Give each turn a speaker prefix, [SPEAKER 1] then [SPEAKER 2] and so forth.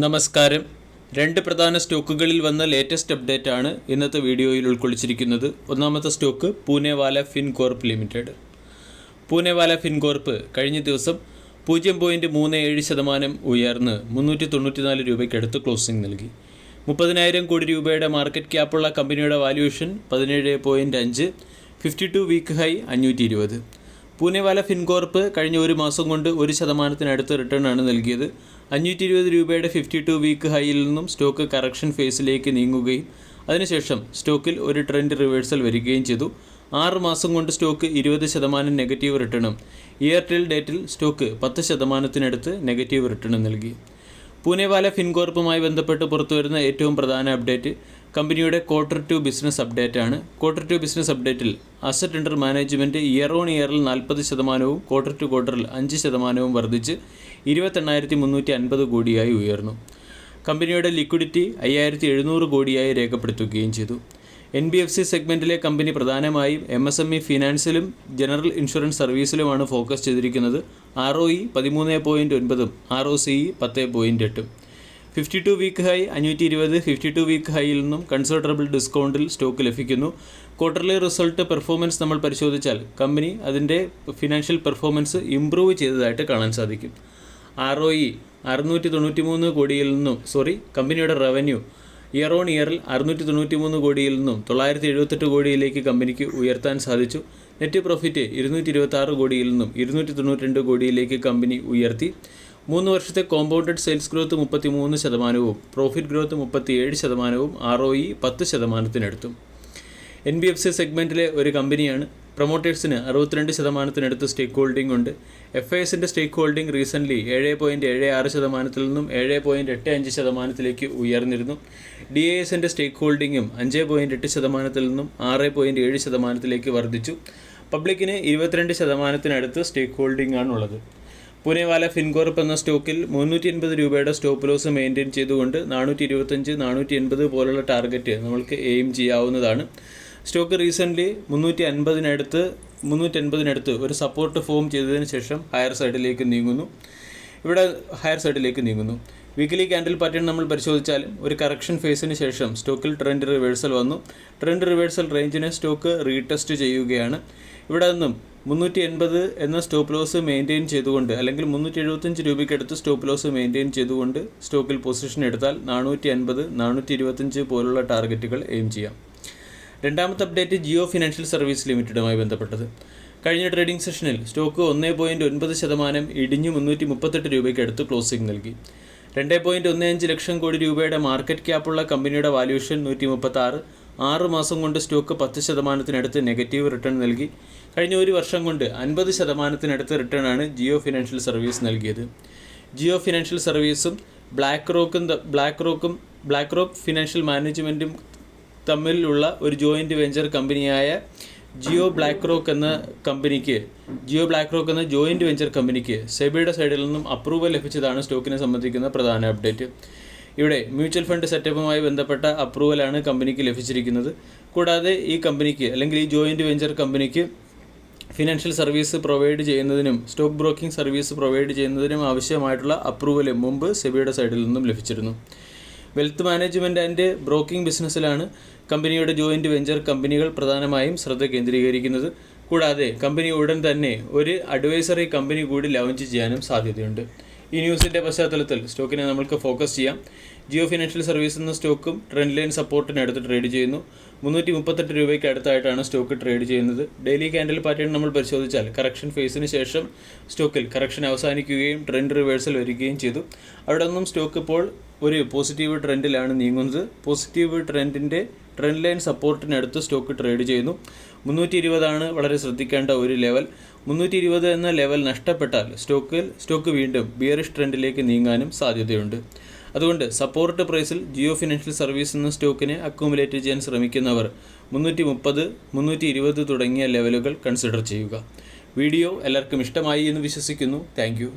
[SPEAKER 1] നമസ്കാരം. രണ്ട് പ്രധാന സ്റ്റോക്കുകളിൽ വന്ന ലേറ്റസ്റ്റ് അപ്ഡേറ്റ് ആണ് ഇന്നത്തെ വീഡിയോയിൽ ഉൾക്കൊള്ളിച്ചിരിക്കുന്നത്. ഒന്നാമത്തെ സ്റ്റോക്ക് പൂനെവാല ഫിൻകോർപ്പ് ലിമിറ്റഡ്. പൂനെവാല ഫിൻകോർപ്പ് കഴിഞ്ഞ ദിവസം 0.37% ഉയർന്ന് 394 രൂപയ്ക്കടുത്ത് ക്ലോസിംഗ് നൽകി. 30,000 കോടി രൂപയുടെ മാർക്കറ്റ് ക്യാപ്പുള്ള കമ്പനിയുടെ valuation 17.5, 52 week high 520. Poonawalla Fincorp കഴിഞ്ഞ ഒരു മാസം കൊണ്ട് 1% റിട്ടേൺ ആണ് നൽകിയത്. 520 രൂപയുടെ 52 വീക്ക് ഹൈയിൽ നിന്നും സ്റ്റോക്ക് കറക്ഷൻ ഫേസിലേക്ക് നീങ്ങുകയും അതിനുശേഷം സ്റ്റോക്കിൽ ഒരു ട്രെൻഡ് റിവേഴ്സൽ വരികയും ചെയ്തു. 6 മാസം കൊണ്ട് സ്റ്റോക്ക് 20% നെഗറ്റീവ് റിട്ടേണും ഇയർ ടിൽ ഡേറ്റിൽ സ്റ്റോക്ക് 10% നെഗറ്റീവ് റിട്ടേണും നൽകി. പൂനെവാല ഫിൻകോർപ്പുമായി ബന്ധപ്പെട്ട് പുറത്തുവരുന്ന ഏറ്റവും പ്രധാന അപ്ഡേറ്റ് കമ്പനിയുടെ Q2 ബിസിനസ് അപ്ഡേറ്റ് ആണ്. Q2 ബിസിനസ് അപ്ഡേറ്റിൽ asset under management year on ഇയറിൽ 40%, ക്വാർട്ടറിൽ 5% വർദ്ധിച്ച് 28,350 കോടിയായി ഉയർന്നു. കമ്പനിയുടെ ലിക്വിഡിറ്റി 5,700 കോടിയായി രേഖപ്പെടുത്തുകയും ചെയ്തു. NBFC സെഗ്മെൻറ്റിലെ കമ്പനി പ്രധാനമായും MSME ഫിനാൻസിലും ജനറൽ ഇൻഷുറൻസ് സർവീസിലുമാണ് ഫോക്കസ് ചെയ്തിരിക്കുന്നത്. ROE 13.9, ROCE 10.8. 52 week high 520. 52 week ഹൈയിൽ നിന്നും കൺസിഡറബിൾ ഡിസ്കൗണ്ടിൽ സ്റ്റോക്ക് ലഭിക്കുന്നു. ക്വാർട്ടർലി റിസൾട്ട് പെർഫോമൻസ് നമ്മൾ പരിശോധിച്ചാൽ കമ്പനി അതിൻ്റെ ഫിനാൻഷ്യൽ പെർഫോമൻസ് ഇംപ്രൂവ് ചെയ്തതായിട്ട് കാണാൻ സാധിക്കും. ROE 693 കോടിയിൽ നിന്നും കമ്പനിയുടെ റവന്യൂ ഇയർ ഓൺ ഇയറിൽ 693 കോടിയിൽ നിന്നും 978 കോടിയിലേക്ക് കമ്പനിക്ക് ഉയർത്താൻ സാധിച്ചു. നെറ്റ് പ്രോഫിറ്റ് 226 കോടിയിൽ നിന്നും 292 കോടിയിലേക്ക് കമ്പനി ഉയർത്തി. 3 വർഷത്തെ compounded sales growth 33%, profit growth 37%, ROE 10%. NBFC സെഗ്മെൻറ്റിലെ ഒരു കമ്പനിയാണ്. പ്രൊമോട്ടേഴ്സിന് 62% സ്റ്റേക്ക് ഹോൾഡിംഗ് ഉണ്ട്. FISൻ്റെ സ്റ്റേക്ക് ഹോൾഡിംഗ് റീസെൻ്റ്ലി 7.76% നിന്നും 7.85% ഉയർന്നിരുന്നു. DISൻ്റെ സ്റ്റേക്ക് ഹോൾഡിങ്ങും 5.8% നിന്നും 6.7% വർദ്ധിച്ചു. പബ്ലിക്കിന് 22% സ്റ്റേക്ക് ഹോൾഡിംഗ് ആണുള്ളത്. പൂനെവാല ഫിൻകോർപ്പ് എന്ന സ്റ്റോക്കിൽ 380 രൂപയുടെ സ്റ്റോപ്പ് ലോസ് മെയിൻറ്റെയിൻ ചെയ്തുകൊണ്ട് 425, 480 പോലുള്ള ടാർഗറ്റ് നമ്മൾക്ക് എയിം ചെയ്യാവുന്നതാണ്. സ്റ്റോക്ക് റീസെൻ്റ്ലി 380 ഒരു സപ്പോർട്ട് ഫോം ചെയ്തതിന് ശേഷം ഹയർ സൈഡിലേക്ക് നീങ്ങുന്നു. വീക്കിലി ക്യാൻഡിൽ പാറ്റേൺ നമ്മൾ പരിശോധിച്ചാലും ഒരു കറക്ഷൻ ഫേസിന് ശേഷം സ്റ്റോക്കിൽ ട്രെൻഡ് റിവേഴ്സൽ വന്നു. ട്രെൻഡ് റിവേഴ്സൽ റേഞ്ചിനെ സ്റ്റോക്ക് റീടെസ്റ്റ് ചെയ്യുകയാണ്. ഇവിടെ നിന്നും 380 എന്ന സ്റ്റോപ്പ് ലോസ് മെയിൻറ്റെയിൻ ചെയ്തുകൊണ്ട്, അല്ലെങ്കിൽ 375 രൂപയ്ക്കടുത്ത് സ്റ്റോപ്പ് ലോസ് മെയിൻറ്റെയിൻ ചെയ്തുകൊണ്ട് സ്റ്റോക്കിൽ പൊസിഷൻ എടുത്താൽ 450, 425 പോലുള്ള ടാർഗറ്റുകൾ എയിം ചെയ്യാം. രണ്ടാമത്തെ അപ്ഡേറ്റ് ജിയോ ഫിനാൻഷ്യൽ സർവീസ് ലിമിറ്റഡുമായി ബന്ധപ്പെട്ടത്. കഴിഞ്ഞ ട്രേഡിംഗ് സെഷനിൽ സ്റ്റോക്ക് 1.9% ഇടിഞ്ഞ് 338 രൂപയ്ക്കടുത്ത് ക്ലോസിംഗ് നൽകി. 2.15 ലക്ഷം കോടി രൂപയുടെ മാർക്കറ്റ് ക്യാപ്പുള്ള കമ്പനിയുടെ വാല്യൂഷൻ 136. 6 മാസം കൊണ്ട് സ്റ്റോക്ക് 10% നെഗറ്റീവ് റിട്ടേൺ നൽകി. കഴിഞ്ഞ ഒരു വർഷം കൊണ്ട് 50% റിട്ടേൺ ആണ് ജിയോ ഫിനാൻഷ്യൽ സർവീസ് നൽകിയത്. ജിയോ ഫിനാൻഷ്യൽ സർവീസും ബ്ലാക്ക് റോക്ക് ഫിനാൻഷ്യൽ മാനേജ്മെൻറ്റും തമ്മിലുള്ള ഒരു ജോയിൻറ്റ് വെഞ്ചർ കമ്പനിയായ ജിയോ ബ്ലാക്ക് റോക്ക് എന്ന ജോയിൻറ്റ് വെഞ്ചർ കമ്പനിക്ക് സെബിയുടെ സൈഡിൽ നിന്നും അപ്രൂവൽ ലഭിച്ചതാണ് സ്റ്റോക്കിനെ സംബന്ധിക്കുന്ന പ്രധാന അപ്ഡേറ്റ്. ഇവിടെ മ്യൂച്വൽ ഫണ്ട് സെറ്റപ്പുമായി ബന്ധപ്പെട്ട അപ്രൂവലാണ് കമ്പനിക്ക് ലഭിച്ചിരിക്കുന്നത്. കൂടാതെ ഈ കമ്പനിക്ക്, അല്ലെങ്കിൽ ഈ ജോയിൻറ്റ് വെഞ്ചർ കമ്പനിക്ക് ഫിനാൻഷ്യൽ സർവീസ് പ്രൊവൈഡ് ചെയ്യുന്നതിനും സ്റ്റോക്ക് ബ്രോക്കിംഗ് സർവീസ് പ്രൊവൈഡ് ചെയ്യുന്നതിനും ആവശ്യമായിട്ടുള്ള അപ്രൂവൽ മുമ്പ് സെബിയുടെ സൈഡിൽ നിന്നും ലഭിച്ചിരുന്നു. വെൽത്ത് മാനേജ്മെൻറ്റ് ആൻഡ് ബ്രോക്കിംഗ് ബിസിനസ്സിലാണ് കമ്പനിയുടെ ജോയിൻറ്റ് വെഞ്ചർ കമ്പനികൾ പ്രധാനമായും ശ്രദ്ധ കേന്ദ്രീകരിക്കുന്നത്. കൂടാതെ കമ്പനി ഉടൻ തന്നെ ഒരു അഡ്വൈസറി കമ്പനി കൂടി ലോഞ്ച് ചെയ്യാനും സാധ്യതയുണ്ട്. ഈ ന്യൂസിൻ്റെ പശ്ചാത്തലത്തിൽ സ്റ്റോക്കിനെ നമുക്ക് ഫോക്കസ് ചെയ്യാം. ജിയോ ഫിനാൻഷ്യൽ സർവീസ് എന്ന സ്റ്റോക്കും ട്രെൻഡ് ലൈൻ സപ്പോർട്ടിനടുത്ത് ട്രേഡ് ചെയ്യുന്നു. 338 രൂപയ്ക്ക് അടുത്തായിട്ടാണ് സ്റ്റോക്ക് ട്രേഡ് ചെയ്യുന്നത്. ഡെയിലി ക്യാൻഡിൽ പാറ്റേൺ നമ്മൾ പരിശോധിച്ചാൽ കറക്ഷൻ ഫേസിന് ശേഷം സ്റ്റോക്കിൽ കറക്ഷൻ അവസാനിക്കുകയും ട്രെൻഡ് റിവേഴ്സൽ വരികയും ചെയ്തു. അവിടെ നിന്നും സ്റ്റോക്ക് ഇപ്പോൾ ഒരു പോസിറ്റീവ് ട്രെൻഡിലാണ് നീങ്ങുന്നത്. പോസിറ്റീവ് ട്രെൻഡിൻ്റെ ട്രെൻഡ് ലൈൻ സപ്പോർട്ടിനടുത്ത് സ്റ്റോക്ക് ട്രേഡ് ചെയ്യുന്നു. 320 വളരെ ശ്രദ്ധിക്കേണ്ട ഒരു ലെവൽ. 320 എന്ന ലെവൽ നഷ്ടപ്പെട്ടാൽ സ്റ്റോക്ക് വീണ്ടും ബിയറിഷ് ട്രെൻഡിലേക്ക് നീങ്ങാനും സാധ്യതയുണ്ട്. അതുകൊണ്ട് സപ്പോർട്ട് പ്രൈസിൽ ജിയോ ഫിനാൻഷ്യൽ സർവീസ് എന്ന സ്റ്റോക്കിനെ അക്യുമുലേറ്റ് ചെയ്യാൻ ശ്രമിക്കുന്നവർ 330, 320 തുടങ്ങിയ ലെവലുകൾ കൺസിഡർ ചെയ്യുക. വീഡിയോ എല്ലാവർക്കും ഇഷ്ടമായി എന്ന് വിശ്വസിക്കുന്നു. Thank you.